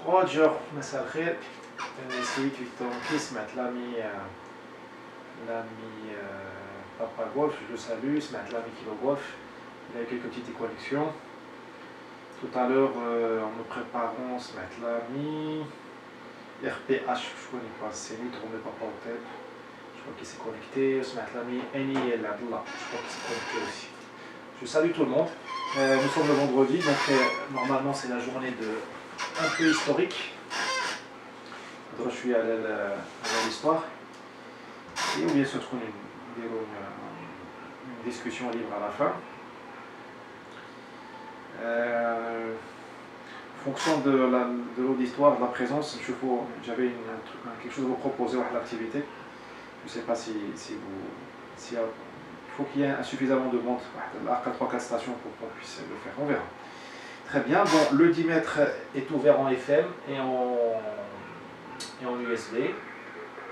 Roger, مساء الخير. سويت Victor سمعت l'ami Papa Golf, je le salue, سمعت l'ami Kilo Golf. Il y a quelques petites déconnexions. Tout à l'heure, en me préparant, سمعت l'ami RPH, je ne connais pas, c'est lui, tourné Papa Hotep. Je crois qu'il s'est connecté. سمعت l'ami Eni El Abdullah, je crois qu'il s'est connecté aussi. Je salue tout le monde. Nous sommes le vendredi, donc normalement c'est la journée un peu historique. Donc je suis à l'histoire. Et bien sûr, une discussion libre à la fin. En fonction de l'eau d'histoire, de la présence, j'avais quelque chose à vous proposer à l'activité. Je ne sais pas si il faut qu'il y ait suffisamment de monde à 3-4 stations pour qu'on puisse le faire. On verra. Très bien. Bon, le 10 mètres est ouvert en FM et en USB.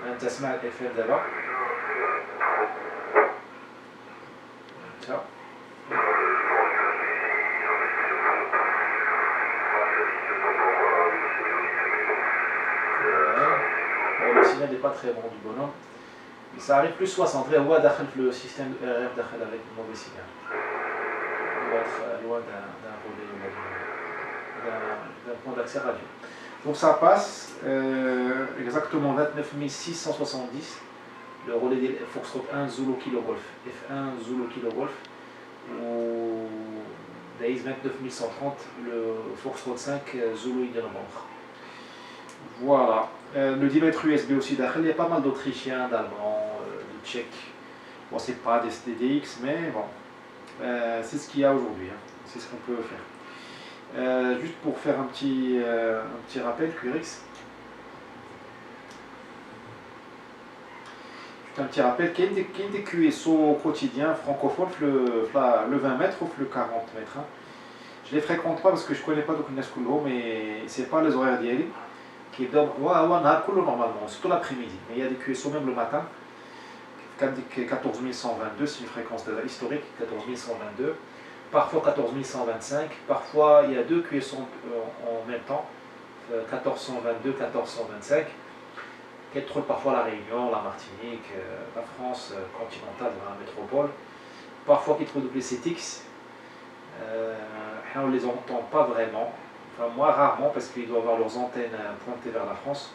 Un تسمع FM d'abord. Ciao. Le signal n'est pas très bon du bonhomme. Mais ça arrive plus 60. هو داخل في le système de RF داخل avec un mauvais signal. Il doit être loin d'un relais d'un point d'accès radio. Donc ça passe exactement 29 670, le relais des Foxtrot 1 Zulu Kilo Golf, F1 Zulu Kilo Golf, ou Daïs 29 130, le Foxtrot 5 Zulu Indian Novembre. Voilà. Le 10 mètres USB aussi d'ailleurs, il y a pas mal d'Autrichiens, d'Allemands, de Tchèques. Bon, c'est pas des DX, mais bon, c'est ce qu'il y a aujourd'hui, hein. C'est ce qu'on peut faire. Juste pour faire un petit rappel, QRX. Juste un petit rappel, qu'il y a des QSO quotidiens francophones, le 20 mètres ou le 40 mètres. Hein. Je les fréquente pas parce que je connais pas d'aucune escoulo, mais c'est pas les horaires d'hier. Qui dorment normalement, surtout l'après-midi. Mais il y a des QSO même le matin. 14 122, c'est une fréquence historique, 14 122. Parfois 14 125, parfois il y a deux QSO en même temps, 1422, 1425, qui trouve parfois la Réunion, la Martinique, la France continentale, la métropole, parfois qui trouvent WCTX, on ne les entend pas vraiment, enfin moi rarement parce qu'ils doivent avoir leurs antennes pointées vers la France,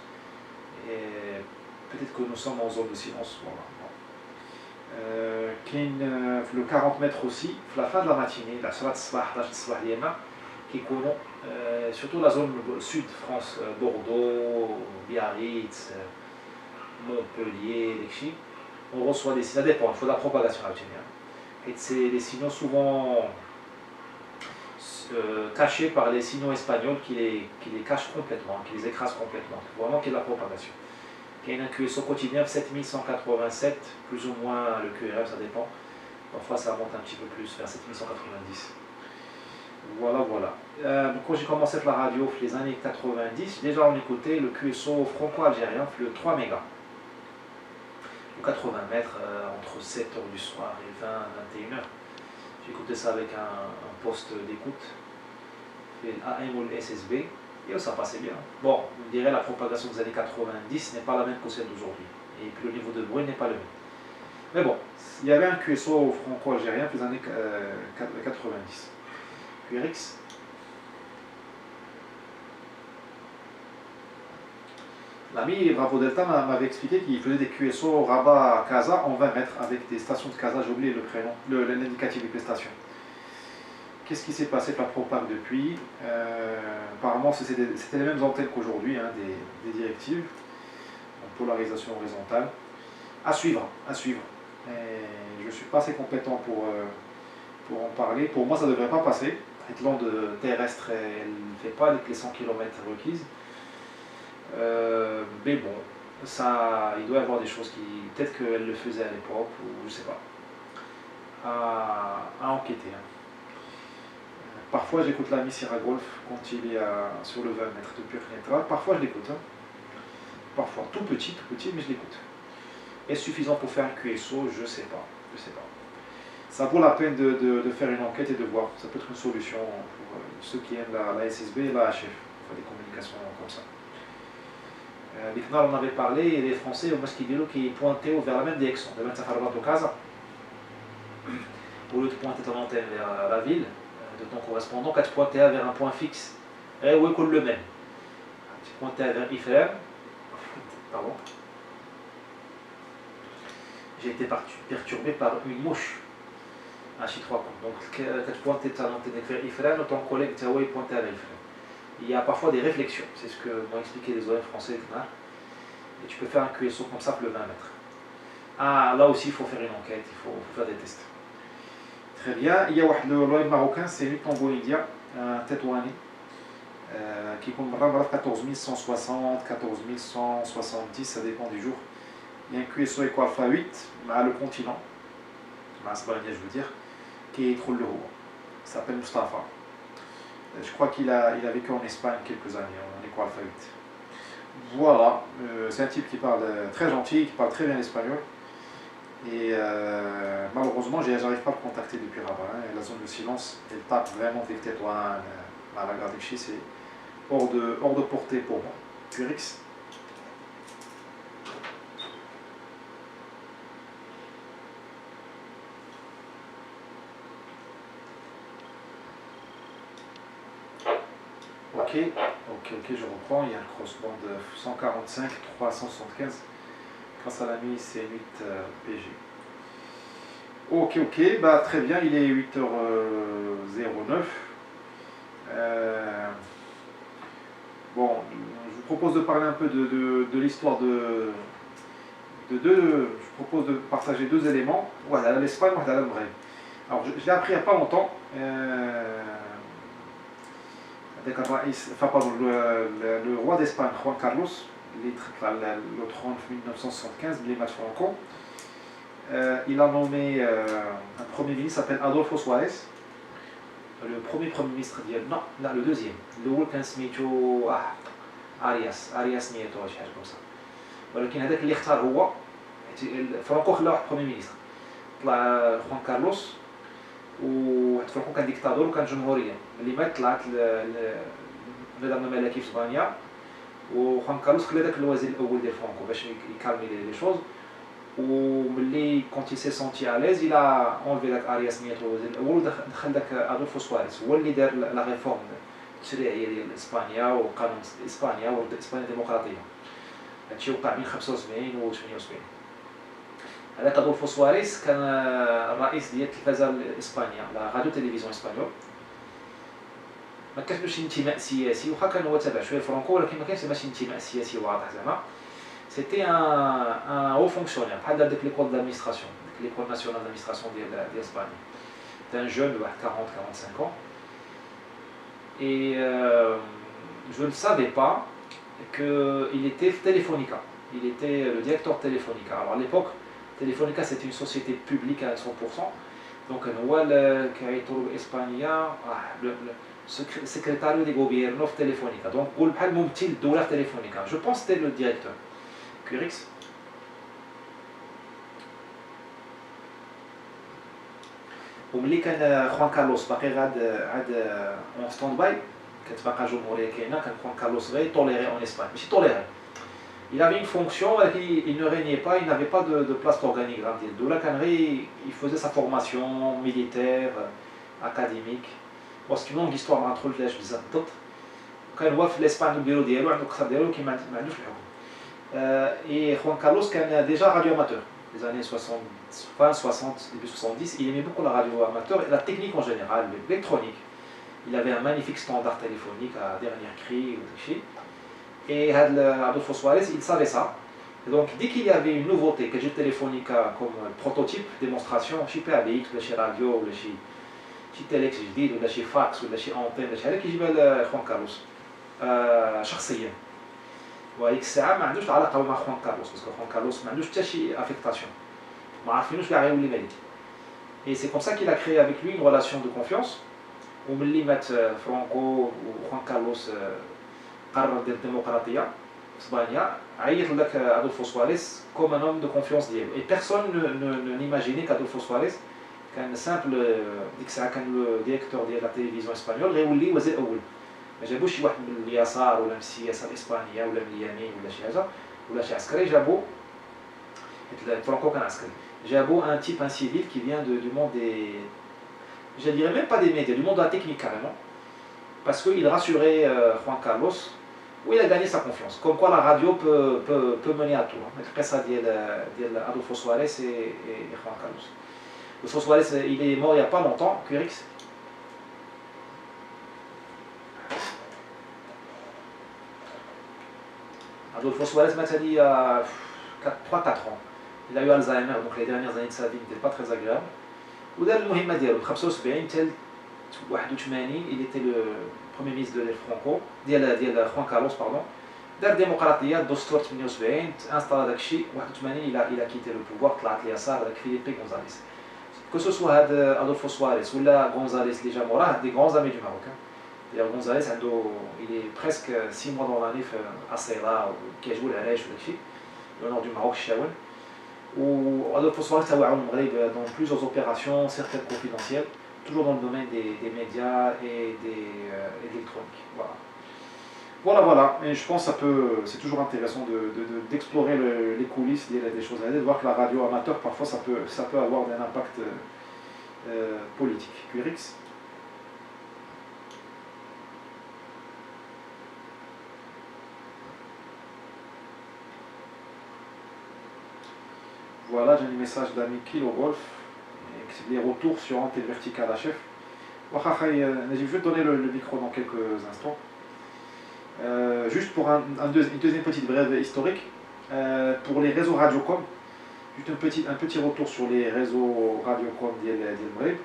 et peut-être que nous sommes en zone de silence. Voilà. Le 40 mètres aussi, la fin de la matinée, la salat sabah, la sabah l'yema, qui connaît surtout la zone sud France, Bordeaux, Biarritz, Montpellier, on reçoit des signaux, ça dépend, il faut de la propagation à obtenir. Et c'est des signaux souvent cachés par les signaux espagnols qui les cachent complètement, qui les écrasent complètement. Il faut vraiment qu'il y ait de la propagation. Il y a un QSO quotidien 7187, plus ou moins le QRF, ça dépend. Parfois ça monte un petit peu plus, vers 7190. Voilà. Quand j'ai commencé la radio, les années 90, déjà on écoutait le QSO franco-algérien, le 3 mégas. Le 80 mètres, entre 7h du soir et 20-21h. J'écoutais ça avec un poste d'écoute, l'AM ou le SSB. Et ça passait bien. Bon, on dirait la propagation des années 90 n'est pas la même que celle d'aujourd'hui. Et puis le niveau de bruit n'est pas le même. Mais bon, il y avait un QSO franco-algérien pour les années 90. QRX. L'ami Bravo Delta m'avait expliqué qu'il faisait des QSO Rabat à Casa en 20 mètres avec des stations de Casa, j'ai oublié le prénom, l'indicatif des stations. Qu'est-ce qui s'est passé avec la propague depuis apparemment, c'était les mêmes antennes qu'aujourd'hui, hein, des directives, donc polarisation horizontale. À suivre. Et je ne suis pas assez compétent pour en parler. Pour moi, ça ne devrait pas passer. Cette l'onde terrestre, elle ne fait pas les 100 km requises. Mais bon, il doit y avoir des choses qui... Peut-être qu'elle le faisait à l'époque, ou je ne sais pas. À enquêter. Hein. Parfois j'écoute l'ami Sierra Golf quand il est sur le 20 mètres de pure Netra. Parfois je l'écoute. Hein. Parfois tout petit, mais je l'écoute. Est-ce suffisant pour faire un QSO? Je sais pas. Ça vaut la peine de faire une enquête et de voir. Ça peut être une solution pour ceux qui aiment la SSB et la HF. fois des communications comme ça. Les Knar, on avait parlé, et les Français, au Masquidilo, qui pointaient vers la même direction. De Casa, au lieu de pointer ton antenne vers la ville de ton correspondant, quand tu pointais vers un point fixe, et où est le même. Tu pointais vers Ifrem, pardon. J'ai été perturbé par une mouche à Chitroa. Donc, quand tu pointais ton antenne vers Ifrem, ton collègue pointait vers Ifrem. Il y a parfois des réflexions, c'est ce que m'ont expliqué les OM français et Knar. Et tu peux faire un QSO comme ça pour le 20 mètres. Ah, là aussi il faut faire une enquête, il faut faire des tests. Très bien, il y a le marocain, c'est Lutango India, un Tetouani, qui compte 14 160, 14 170, ça dépend du jour. Il y a un QSO Eco Alpha 8, le continent, je veux dire, qui est trop le haut. Il s'appelle Mustafa. Je crois qu'il a vécu en Espagne quelques années, en Eco Alpha 8. Voilà, c'est un type qui parle très gentil, qui parle très bien l'espagnol. Et malheureusement, j'arrive pas à le contacter depuis Rabat. Hein. La zone de silence, elle tape vraiment avec Tétouan, Malagadéchi, c'est hors de portée pour moi. Curix. Ok, je reprends. Il y a le crossband de 145, 375. Grâce à la mise, c'est 8 PG. Ok, bah très bien, il est 8h09. Bon, je vous propose de parler un peu de l'histoire de deux. Je propose de partager deux éléments. Voilà, l'Espagne, voilà, le vrai. Alors, je l'ai appris il n'y a pas longtemps. Le roi d'Espagne, Juan Carlos, le trône en 1975, les matchs Franco, il a nommé un premier ministre qui s'appelle Adolfo Suárez. Le premier ministre non, le deuxième. Le سميتو Arias Nieto, شي حاجه comme ça. ولكن هذاك اللي اختار هو فرانكو خلى واحد premier ministre. طلع خوان كارلوس وواحد فرانكو كان ديكتاتور وكان جمهوريه. اللي مات طلعت النظام الملكي في اسبانيا وخوان كارلوس خلى داك الوزير الاول ديال فرانكو باش يكالمي لي شوز. وملي كونت سي سونتي عليز الى اونلفي داك ارياس نيتو الوزير الاول ودخل داك ادولفو سواريز هو اللي دار لا ريفورم التشريعيه ديال اسبانيا وقانون اسبانيا ورد اسبانيا ديمقراطيه. هادشي وقع بين 75 و 78. هذاك ادولفو سواريز كان الرئيس ديال التلفازه الاسبانيه لا راديو تيليفزيون اسبانيول. ما كانش ماشي انتماء سياسي واخا كان هو تابع شويه فرانكو ولكن ما كانش ماشي انتماء سياسي واضح زعما. C'était un haut fonctionnaire, pas de l'école d'administration, l'école nationale d'administration d'Espagne. C'était un jeune de 40-45 ans. Et je ne savais pas qu'il était Telefonica. Il était le directeur de Telefonica. Alors à l'époque, Telefonica c'était une société publique à 100%. Donc le Caïtour Espagna, le secrétaire du gouvernement de Telefonica. Donc le dollar Telefonica. Je pense que c'était le directeur. Curix. وملي كان خوان كارلوس باقي عاد اون ستاند باي كانت باقا جمهوريه كاينه كان خوان كارلوس غير طوليري اون اسبان ماشي طوليري. Il avait une fonction, il ne régnait pas, il n'avait pas de place d'organigramme ديال الدوله كان غير il faisait sa formation militaire académique. Bon c'est une longue histoire ما ندخلش بزاف بالضبط. كان هو في الاسبان البيرو ديالو عنده القصر ديالو كي ما عندوش الحكم. Et Juan Carlos qui est déjà radioamateur des années 60, fin 60, début 70, il aimait beaucoup la radio amateur et la technique en général, l'électronique. Il avait un magnifique standard téléphonique à dernière cri. Et Adolfo Suárez, il savait ça. Et donc dès qu'il y avait une nouveauté, que j'ai Telefonica comme prototype, démonstration, chez PABX, ou chez radio, ou chez Telex جديد, ou chez fax, ou chez antenne, qui يجيبها Juan Carlos شخصيا. وهيك الساعه ما عندوش علاقه مع خوان كارلوس باسكو خوان كارلوس ما عندوش حتى شي افيكتاسيون ما عارفينوش كاع غيولي ملك. Et c'est comme ça qu'il a créé avec lui une relation de confiance. وملي مات فرانكو وخوان كارلوس قرر دير الديمقراطيه في اسبانيا عيط لذاك ادولفو سواريز كوم ان homme de confiance ديالو. Et personne n'imaginait qu'Adolfo Suárez كان سامبل ديك الساعه كان لو ديريكتور ديال لا تيليفزيون اسبانيول غيولي وزير اول. ما جابوش شي واحد من اليسار ولا من السياسه الاسبانيه ولا من اليمين ولا شي حاجه ولا شي عسكري. جابوا فرانكو كان عسكري. جابوا un type, un civil qui vient du monde des, je dirais même pas des médias, du monde de la technique carrément, parce qu'il rassurait Juan Carlos, où il a gagné sa confiance. Comme quoi la radio peut mener à tout. Le ça Adolfo Suárez et Juan Carlos. Adolfo Suárez, il est mort il n'y a pas longtemps, Quirix. Adolfo Suárez m'a dit il y a 3-4 ans. Il a eu Alzheimer, donc les dernières années de sa vie n'étaient pas très agréables. ودار المهمه ديالو 75 حتى 81 il était le premier ministre de فرانكو ديال خوان كارلوس باردون. دار ديمقراطيه دستور 78 انستالا داكشي 81 il a quitté le pouvoir طلعت اليسار داك فيليبي غونزاليس. كو سو سوا هاد ادولفو سواريز ولا غونزاليس اللي جا موراه دي غران زامي دو ماروك. d'ailleurs غونزاليس عنده il est presque 6 mois dans l'année في اسيرا وكيعجبو العرايش وداكشي le nord du Maroc الشاول. Adolfo Suárez a عاون المغرب dans plusieurs opérations, certaines confidentielles, toujours dans le domaine des médias et des électroniques. Voilà. Et je pense que c'est toujours intéressant d'explorer les coulisses des choses à dire, de voir que la radio amateur, parfois, ça peut avoir un impact politique. Quirix. Voilà, j'ai un message d'ami Kilo Golf, les retours sur Antenne Verticale à chef. Je vais te donner le micro dans quelques instants. Juste pour une deuxième petite brève historique, pour les réseaux Radiocom, juste un petit retour sur les réseaux Radiocom ديال المغرب.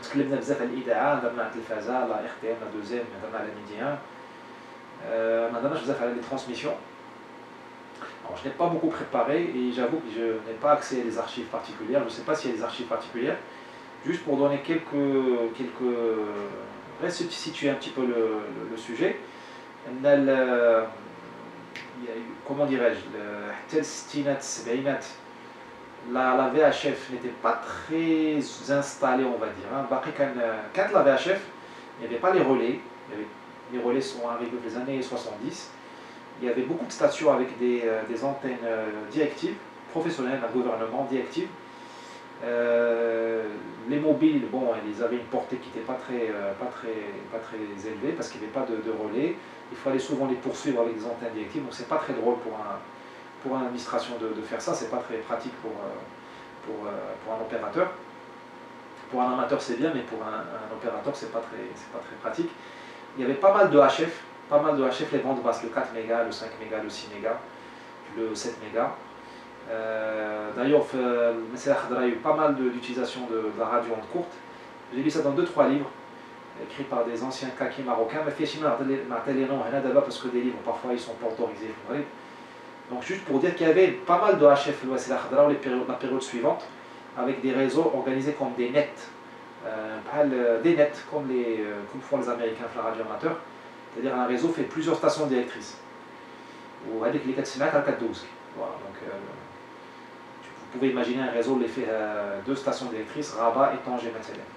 تكلمنا بزاف على الاذاعه، هضرنا على التلفازه، على ار تي ام، على دوزيام، هضرنا على ميديان، ما هضرناش بزاف على les transmissions. Alors, je n'ai pas beaucoup préparé et j'avoue que je n'ai pas accès à des archives particulières. Je ne sais pas s'il y a des archives particulières. Juste pour donner situer un petit peu le sujet. Il y a eu, comment dirais-je, la VHF n'était pas très installée, on va dire. Quand la VHF, il n'y avait pas les relais. Les relais sont arrivés dans les années 70. Il y avait beaucoup de stations avec des antennes directives, professionnelles, un gouvernement directives. Les mobiles, bon, ils avaient une portée qui n'était pas très élevée parce qu'il n'y avait pas de relais. Il fallait souvent les poursuivre avec des antennes directives, donc c'est pas très drôle pour une administration de faire ça, c'est pas très pratique pour un opérateur. Pour un amateur c'est bien, mais pour un opérateur c'est pas très pratique. Il y avait pas mal de HF. Les bandes basses, le 4 mégas, le 5 mégas, le 6 mégas, le 7 mégas. D'ailleurs, il y a eu pas mal d'utilisation de la radio onde courte. J'ai lu ça dans 2-3 livres, écrits par des anciens kaki marocains. Mais les noms, parce que des livres, parfois, ils sont pas autorisés. Donc, juste pour dire qu'il y avait pas mal de HF, la période suivante, avec des réseaux organisés comme des nets. Des nets, comme font les Américains pour la radio amateur. C'est-à-dire un réseau fait plusieurs stations directrices. Ou avec les 412. Voilà, donc vous pouvez imaginer un réseau qui fait 2 stations directrices, Rabat et Tanger maintenant.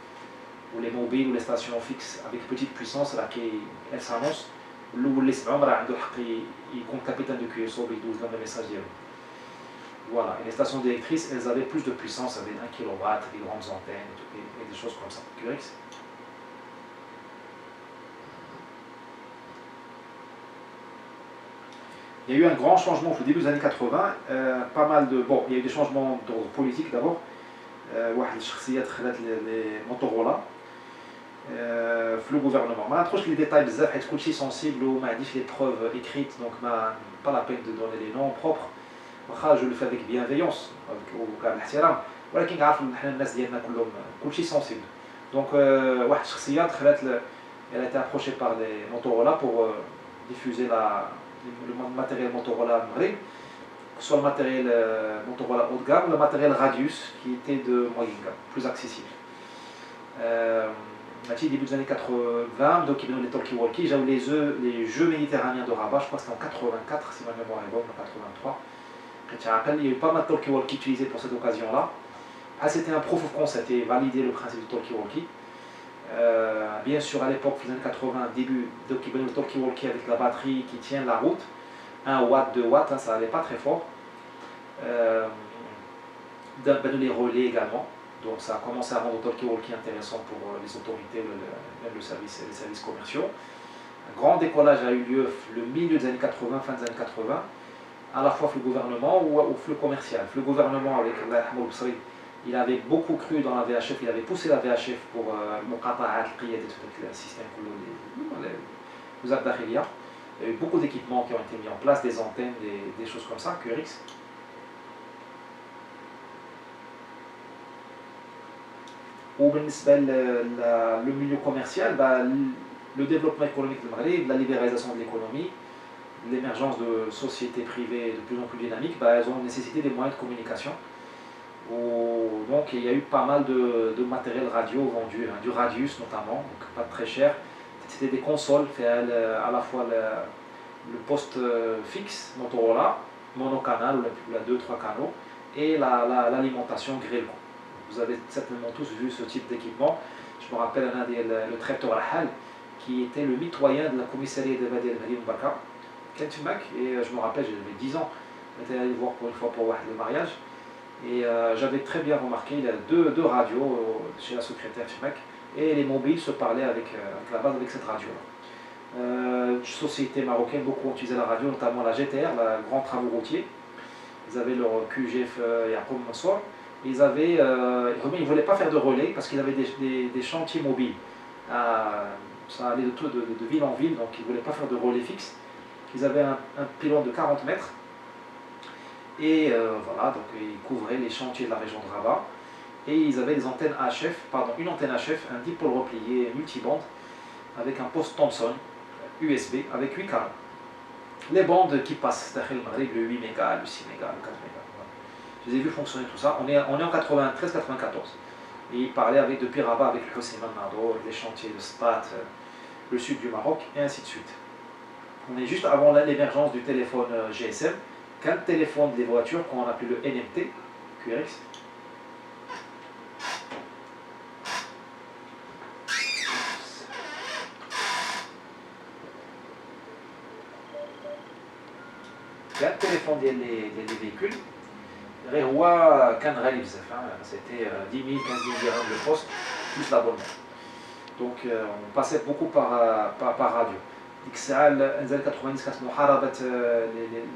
Ou les mobiles ou les stations fixes avec petite puissance, là qui elles s'annoncent. Où les il compte capitaine de QSO, il 12 dans le message. Voilà, et les stations directrices, elles avaient plus de puissance, avec 1 kW, des grandes antennes et des choses comme ça. QRX. Il y a eu un grand changement au début des années 80, pas mal de... Bon, il y a eu des changements d'ordre politique d'abord. Les Motorola, le gouvernement. Je ne sais pas les détails, c'est sensible, je ne les preuves écrites, donc pas la peine de donner les noms propres. Je le fais avec bienveillance, ولكن عارف حنا الناس ديالنا كلهم كلشي sensible. Donc واحد الشخصيات elle a été approchée par les Motorola pour diffuser le matériel Motorola Maghreb, que ce soit le matériel Motorola haut de gamme ou le matériel Radius qui était de moyenne gamme, plus accessible. Début des années 80, donc il y a les talkie-walkie, j'avais les jeux méditerranéens de Rabat, je crois que c'était en 84 si ma mémoire est bonne, en 83. Il y a eu pas mal de talkie-walkie utilisés pour cette occasion-là. C'était un proof of concept, et validé le principe du talkie-walkie. Bien sûr, à l'époque, dans les années 80, début, donc il y avait le talkie-walkie avec la batterie qui tient la route, 1 watt, 2 watts, hein, ça n'allait pas très fort. Les relais également, donc ça a commencé à rendre le talkie-walkie intéressant pour les autorités, même les services commerciaux. Un grand décollage a eu lieu le milieu des années 80, fin des années 80, à la fois le gouvernement ou le commercial. Le gouvernement, avec il avait beaucoup cru dans la VHF, il avait poussé la VHF pour le système, les Abdakhiliya. Il y a eu beaucoup d'équipements qui ont été mis en place, des antennes, des choses comme ça, QRX. Ou le milieu commercial, le développement économique du Maghreb, la libéralisation de l'économie, l'émergence de sociétés privées de plus en plus dynamiques, elles ont nécessité des moyens de communication. Donc il y a eu pas mal de matériel radio vendu, du Radius notamment, donc pas très cher. C'était des consoles, fait à la fois le poste fixe Motorola, monocanal, ou la 2-3 canaux, et l'alimentation Grelco. Vous avez certainement tous vu ce type d'équipement. Je me rappelle le traiteur Rahal, qui était le mitoyen de la commissariat de Badi al-Mahdi Mbaka, Kentumak, et je me rappelle, j'avais 10 ans, j'étais allé voir pour une fois pour le mariage, et j'avais très bien remarqué, il y a deux radios chez la secrétaire Chimak, et les mobiles se parlaient avec la base avec cette radio-là. Sociétés marocaines, beaucoup ont utilisé la radio, notamment la GTR, la Grand Travaux Routiers. Ils avaient leur QGF Yacoub Mansour. Ils ne voulaient pas faire de relais parce qu'ils avaient des chantiers mobiles. Ça allait de ville en ville, donc ils ne voulaient pas faire de relais fixe. Ils avaient un pylône de 40 mètres. Et voilà, donc ils couvraient les chantiers de la région de Rabat. Et ils avaient des antennes une antenne HF, un dipôle replié multibande, avec un poste Thomson USB avec 8 canaux. Les bandes qui passent, le 8 mégas, le 6 mégas, le 4 mégas. Je les ai vus fonctionner tout ça. On est en 93-94. Et ils parlaient depuis Rabat avec le Hossein Nado, les chantiers de Spat, le sud du Maroc, et ainsi de suite. On est juste avant l'émergence du téléphone GSM, qu'un téléphone des voitures qu'on appelait le NMT, QRX. Qu'un téléphone des véhicules. C'était 10 000, 15 000 dirhams de poste, plus l'abonnement. Donc on passait beaucoup par radio. ديك الساعه انزل 90 كانت محاربه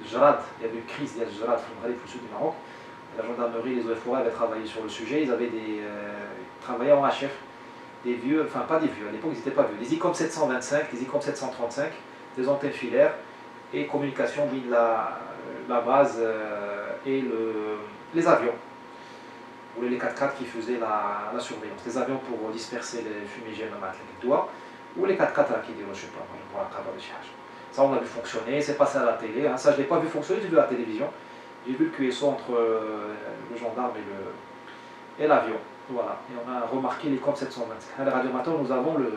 الجراد, il y avait une crise ديال الجراد في المغرب في السود du Maroc. La gendarmerie, les eaux et forêts avaient travaillé sur le sujet. Ils avaient travaillé en HF, des vieux, enfin pas des vieux, à l'époque ils n'étaient pas vieux, des ICOM 725, des ICOM 735, des antennes filaires et communication via la base et les avions, ou les 4x4 qui faisaient la surveillance, les avions pour disperser les fumigènes avec doigts, ou les 4x4 qui disent, je sais pas, pour la cabane de charge. Ça on a vu fonctionner, c'est passé à la télé, hein. Ça je ne l'ai pas vu fonctionner, j'ai vu à la télévision, j'ai vu le QSO entre le gendarme et l'avion, voilà, et on a remarqué les COM 725. Les radiomateurs, nous avons le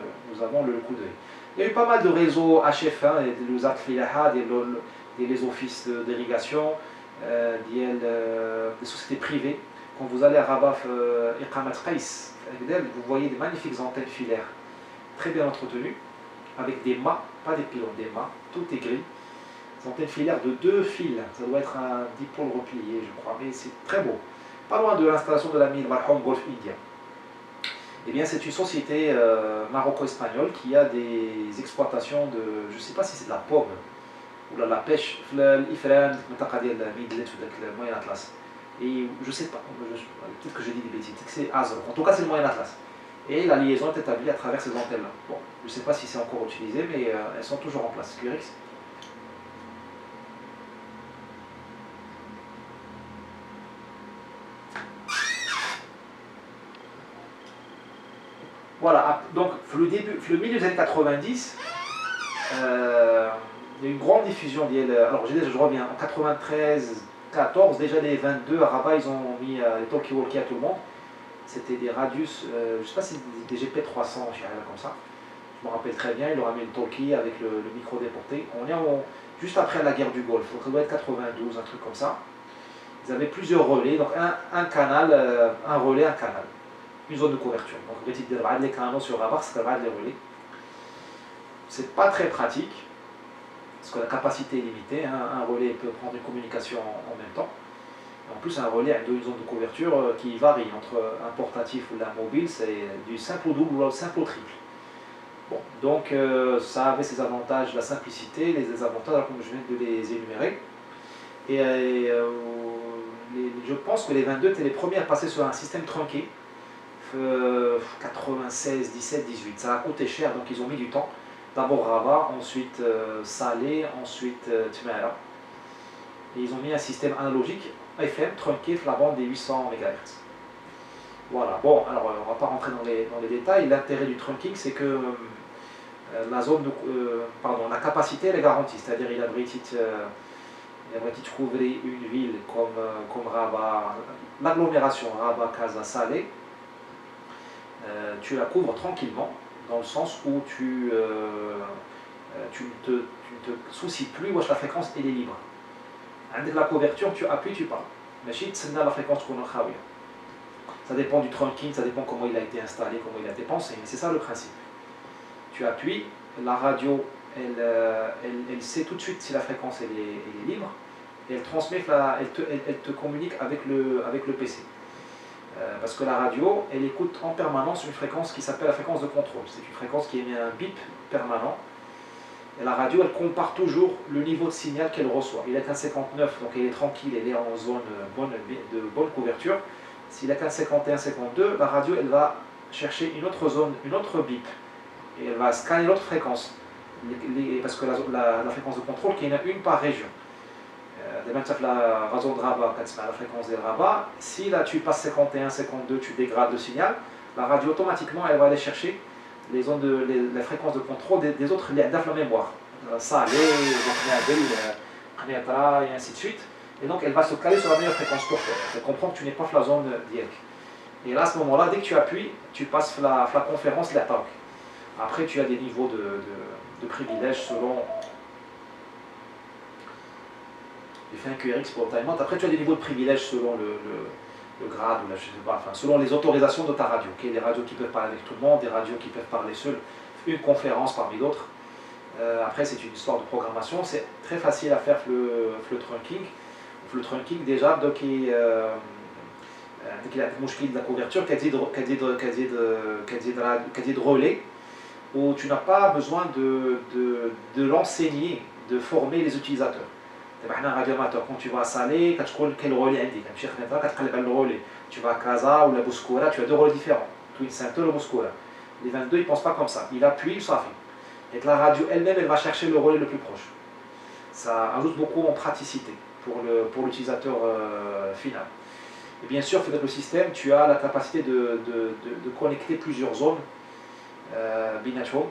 coup d'œil. Il y a eu pas mal de réseaux HF1, les offices d'irrigation, des sociétés privées. Quand vous allez à Rabat, vous voyez des magnifiques antennes filaires, très bien entretenues, avec des mâts, pas des pylônes, des mâts, tout est gris. Des antennes filaires de 2 fils, ça doit être un dipôle replié, je crois, mais c'est très beau. Pas loin de l'installation de la mine Malham Golf India. Eh bien, c'est une société maroco-espagnole qui a des exploitations de, je ne sais pas si c'est de la pomme ou de la pêche, l'Ifran, le Moyen Atlas. Et je ne sais pas, peut-être que j'ai dit des bêtises, peut-être que c'est Azor, en tout cas c'est le Moyen Atlas. Et la liaison est établie à travers ces antennes-là. Bon, je ne sais pas si c'est encore utilisé, mais elles sont toujours en place. QRX. Voilà, donc le milieu des années 90, il y a eu une grande diffusion d'IL. Alors je reviens, en 93, 14, déjà les 22 à Rabat, ils ont mis les talkie-walkie à tout le monde. C'était des Radius, je ne sais pas si des GP300, je sais rien comme ça. Je me rappelle très bien, il leur a mis le talkie avec le micro déporté. On est juste après la guerre du Golfe, donc ça doit être 92, un truc comme ça. Ils avaient plusieurs relais, donc un canal, un relais, un canal. une zone de couverture. Donc petit les canaux sur Rabat, c'est les relais. C'est pas très pratique, parce que la capacité est limitée, hein. Un relais peut prendre une communication en même temps. En plus, un relais a une zone de couverture qui varie entre un portatif ou la mobile, c'est du simple au double ou simple au triple. Bon, donc ça avait ses avantages, la simplicité, les désavantages, comme je viens de les énumérer. Et je pense que les 22 étaient les premiers à passer sur un système trunké, 96, 17, 18. Ça a coûté cher, donc ils ont mis du temps. D'abord Rabat, ensuite Salé, ensuite Tmara. Et ils ont mis un système analogique FM trunké la bande des 800 MHz. Voilà, bon, alors on ne va pas rentrer dans les détails. L'intérêt du trunking, c'est que la capacité elle est garantie, c'est-à-dire il abrite couvrir une ville comme Rabat, l'agglomération Rabat, Casa, Salé, tu la couvres tranquillement, dans le sens où tu ne te soucies plus, la fréquence elle est libre. Avec la couverture, tu appuies, tu parles. Mais c'est la fréquence qu'on a. Ça dépend du trunking, ça dépend comment il a été installé, comment il a été pensé, mais c'est ça le principe. Tu appuies, la radio, elle sait tout de suite si la fréquence elle est libre, et elle transmet, elle te communique avec le PC. Parce que la radio, elle écoute en permanence une fréquence qui s'appelle la fréquence de contrôle. C'est une fréquence qui émet un bip permanent. Et la radio, elle compare toujours le niveau de signal qu'elle reçoit. Il est qu'un 59, donc elle est tranquille, elle est en zone de bonne couverture. S'il est qu'un 51, 52, la radio, elle va chercher une autre zone, une autre bip. Et elle va scanner l'autre fréquence. Parce que la fréquence de contrôle, il y en a une par région. La zone de Rabat, la fréquence des Rabat, si là tu passes 51, 52, tu dégrades le signal, la radio automatiquement elle va aller chercher les fréquences de contrôle des autres liens de la mémoire. Ça, et ainsi de suite. Et donc elle va se caler sur la meilleure fréquence pour toi. Elle comprend que tu n'es pas dans la zone d'IEC. Et là, à ce moment-là, dès que tu appuies, tu passes la conférence, l'attaque. Après, tu as des niveaux de privilèges selon. J'ai fait un QRX pour le time-out. Après, tu as des niveaux de privilèges selon le grade, ou je sais pas, enfin, selon les autorisations de ta radio. Okay, des radios qui peuvent parler avec tout le monde, des radios qui peuvent parler seules, une conférence parmi d'autres. Après, c'est une histoire de programmation. C'est très facile à faire le trunking. Le trunking, déjà, donc il a de la couverture, quasi de relais, où tu n'as pas besoin de l'enseigner, de former les utilisateurs. Un radioamateur, quand tu vas à Salé, quel relais indique, tu vas à Casa ou la Bouskoura, tu as deux relais différents, Twin Center ou Bouskoura. Les 22, ils ne pensent pas comme ça, il appuie, ça fait. Et la radio elle-même, elle va chercher le relais le plus proche. Ça ajoute beaucoup en praticité pour l'utilisateur final. Et bien sûr, avec le système, tu as la capacité de connecter plusieurs zones bilaterales.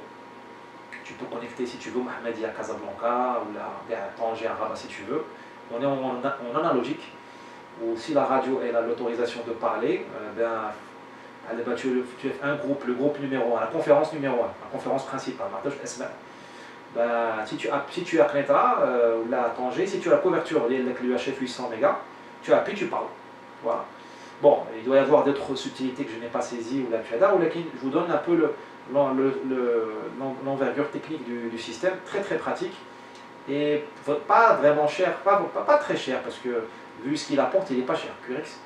Tu peux connecter si tu veux Mohamedia à Casablanca ou la Tanger à Rabat si tu veux. On est en analogique, où si la radio elle a l'autorisation de parler, tu fais un groupe, le groupe numéro 1, la conférence numéro 1, la conférence principale, si tu as Kneta ou la Tanger, si tu as la couverture de l'UHF 800 mégas, tu appuies, tu parles. Voilà. Bon, il doit y avoir d'autres subtilités que je n'ai pas saisies ou la Tuada, ou je vous donne un peu l'envergure technique du système, très très pratique et pas vraiment cher, pas très cher parce que vu ce qu'il apporte, il n'est pas cher. QRX.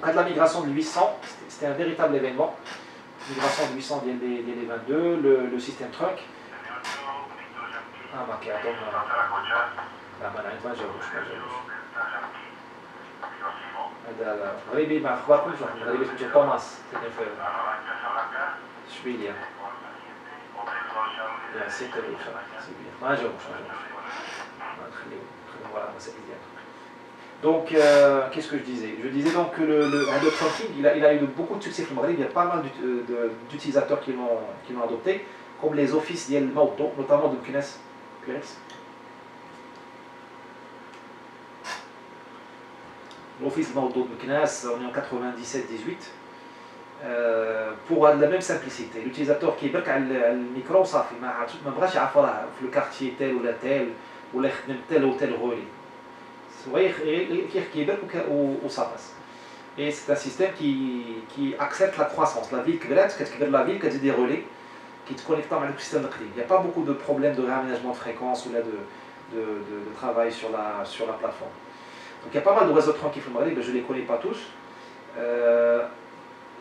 Donc, la migration de 800, c'était un véritable événement. Migration de 800 des 22, le système trunk. Ah, ok, attends. هذا غريبي مع اخباركم شنو غريبي اسمه توماس في اشبيليا يا سيتر ما جاوبش ما نخليو voilà c'est bien. Donc qu'est-ce que je disais? Je disais donc que le trunking il a eu beaucoup de succès au Maghreb. Il y a pas mal d'utilisateurs qui l'ont adopté, comme les offices d'El Mauto, notamment de QNES. L'office de Maudo de Meknas, on est en 97-18, pour la même simplicité. L'utilisateur qui est le micro, ça fait le quartier tel ou tel ou tel relais. Vous voyez, où ça passe. Et c'est un système qui accepte la croissance. La ville, la ville qui a des relais qui te connectent avec le système de crédit. Il n'y a pas beaucoup de problèmes de réaménagement de fréquence ou là de travail sur la plateforme. Donc il y a pas mal de réseaux tranquilles au Maghreb, je ne les connais pas tous.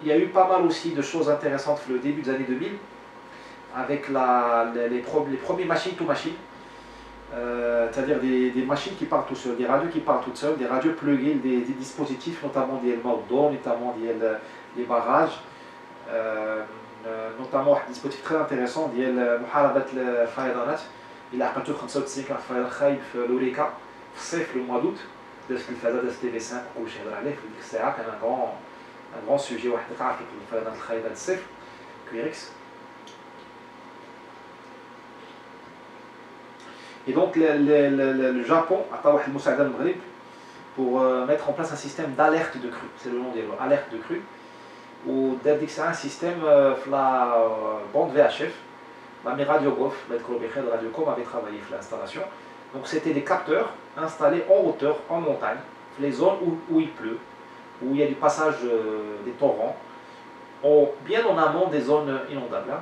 Il y a eu pas mal aussi de choses intéressantes le début des années 2000 avec les premières machines to machine. C'est-à-dire des machines qui parlent tout seules, des radios qui parlent toutes seules, des radios pluguées, des dispositifs, notamment des Mordor, notamment des barrages, notamment un dispositif très intéressant, qui est محاربة الفيضانات. Il a عقلته 95 كان فيضان خايب في لوريكا في الصيف le mois d'août. دازت في الفازة دازت تي في 5 وكلشي هضر عليه في ديك الساعة كان un grand sujet واحد عارف الفيضانات الخايبة د الصيف كويريكس. Et donc le Japon a pas le Moussaïda le Maghreb pour mettre en place un système d'alerte de crue. C'est le nom des lois, alerte de crue. Ou c'est un système la bande VHF. La Radio Golf, de Radiocom avait travaillé sur l'installation. Donc c'était des capteurs installés en hauteur, en montagne, les zones où il pleut, où il y a du passage des torrents, bien en amont des zones inondables. Hein.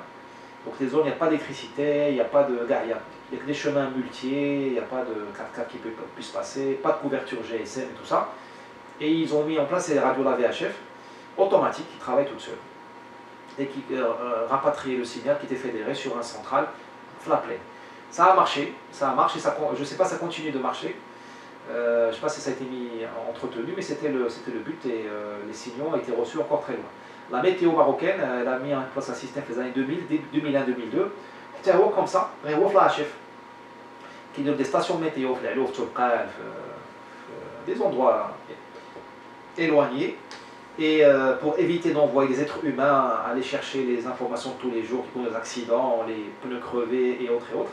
Donc les zones où il n'y a pas d'électricité, il n'y a pas de garia. Il y a que des chemins muletiers, il n'y a pas de 4x4 qui puisse passer, pas de couverture GSM et tout ça. Et ils ont mis en place ces radios la VHF automatiques qui travaillent toutes seules et qui rapatriaient le signal qui était fédéré sur un central flat plane. Ça a marché, je ne sais pas si ça continue de marcher. Je ne sais pas si ça a été mis entretenu, mais c'était le but et les signaux ont été reçus encore très loin. La météo marocaine, elle a mis en place un système les années 2000, 2001-2002. C'était comme ça, VHF, qui donne des stations météo, des endroits éloignés, et pour éviter d'envoyer des êtres humains aller chercher les informations de tous les jours qui font des accidents, les pneus crevés et autres,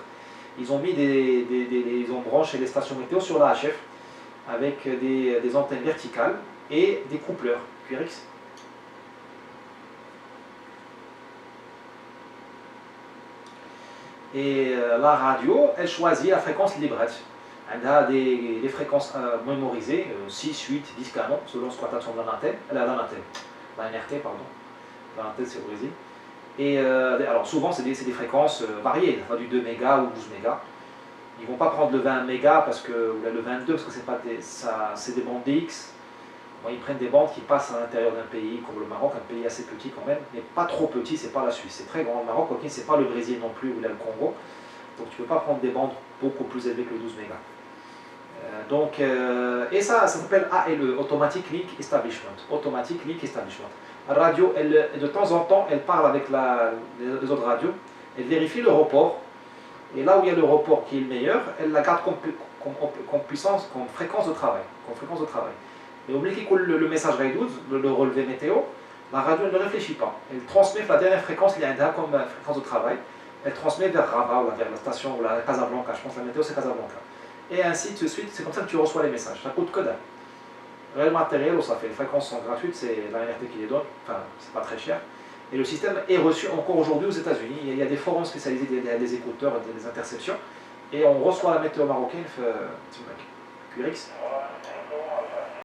ils ont mis ils ont branché les stations météo sur la HF avec des antennes verticales et des coupleurs QRX. Et la radio, elle choisit la fréquence librette. Elle a des fréquences mémorisées, 6, 8, 10 canons, selon l'exploitation de l'antenne, la NRT, pardon. L'antenne, c'est au Brésil. Et alors souvent, c'est des fréquences variées, du 2 mégas ou 12 mégas. Ils ne vont pas prendre le 20 mégas ou le 22 parce que c'est des bandes DX. Bon, ils prennent des bandes qui passent à l'intérieur d'un pays comme le Maroc, un pays assez petit quand même, mais pas trop petit, c'est pas la Suisse, c'est très grand le Maroc, ok, c'est pas le Brésil non plus ou là le Congo, donc tu peux pas prendre des bandes beaucoup plus élevées que le 12 mégas. Et ça s'appelle ALE, Automatic Link Establishment. Automatic Link Establishment. La radio, de temps en temps, elle parle avec les autres radios, elle vérifie le report, et là où il y a le report qui est le meilleur, elle la garde comme puissance, comme fréquence de travail. Et oubliez que le message radio, le relevé météo, la radio ne réfléchit pas. Elle transmet la dernière fréquence qu'il y a comme fréquence de travail. Elle transmet vers Rabat ou vers la station ou la Casablanca. Je pense que la météo c'est Casablanca. Et ainsi de suite, c'est comme ça que tu reçois les messages. Ça coûte que dalle. Le matériel, ça fait les fréquences sont gratuites, c'est la NRT qui les donne. Enfin, c'est pas très cher. Et le système est reçu encore aujourd'hui aux États-Unis. Il y a des forums spécialisés, des écouteurs, des interceptions. Et on reçoit la météo marocaine, QRX.